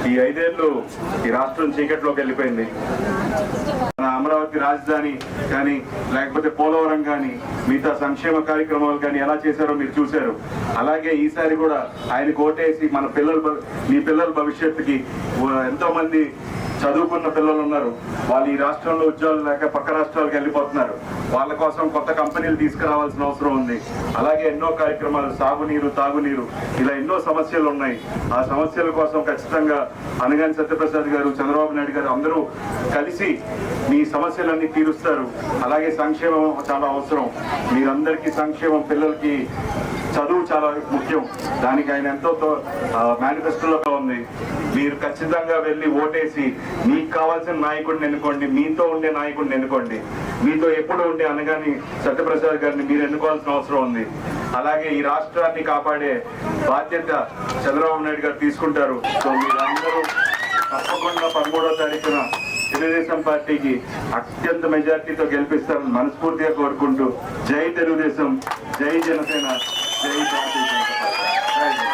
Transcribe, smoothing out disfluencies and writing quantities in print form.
ఈ 5 ఏళ్ళు ఈ రాష్ట్రం చీకట్లోకి వెళ్ళిపోయింది. మన అమరావతి రాజధాని కానీ లేకపోతే పోలవరం కానీ మిగతా సంక్షేమ కార్యక్రమాలు కానీ ఎలా చేశారో మీరు చూశారు. అలాగే ఈసారి కూడా ఆయనకు ఓటేసి మన మీ పిల్లల భవిష్యత్తుకి ఎంతో మంది చదువుకున్న పిల్లలు ఉన్నారు. వాళ్ళు ఈ రాష్ట్రంలో ఉద్యోగాలు లేక పక్క రాష్ట్రాలకు వెళ్ళిపోతున్నారు. వాళ్ళ కోసం కొత్త కంపెనీలు తీసుకురావాల్సిన అవసరం ఉంది. అలాగే ఎన్నో కార్యక్రమాలు, సాగునీరు, తాగునీరు, ఇలా ఎన్నో సమస్యలు ఉన్నాయి. ఆ సమస్యల కోసం ఖచ్చితంగా అనగాని సత్యప్రసాద్ గారు, చంద్రబాబు నాయుడు గారు అందరూ కలిసి మీ సమస్యలన్నీ తీరుస్తారు. అలాగే సంక్షేమం చాలా అవసరం. మీరందరికీ సంక్షేమం, పిల్లలకి చదువు చాలా ముఖ్యం. దానికి ఆయన ఎంతో మేనిఫెస్టోలో ఉంది. మీరు ఖచ్చితంగా వెళ్ళి ఓటేసి మీకు కావాల్సిన నాయకుడిని ఎన్నుకోండి, మీతో ఉండే నాయకుడిని ఎన్నుకోండి. మీతో ఎప్పుడు ఉండే అనగాని సత్యప్రసాద్ గారిని మీరు ఎన్నుకోవాల్సిన అవసరం ఉంది. అలాగే ఈ రాష్ట్రాన్ని కాపాడే బాధ్యత చంద్రబాబు నాయుడు గారు తీసుకుంటారు. సో మీరందరూ తప్పకుండా 13వ తారీఖున తెలుగుదేశం పార్టీకి అత్యంత మెజార్టీతో గెలిపిస్తారని మనస్ఫూర్తిగా కోరుకుంటూ, జై తెలుగుదేశం, జై జనసేన, జై భారతీయ జనతా పార్టీ.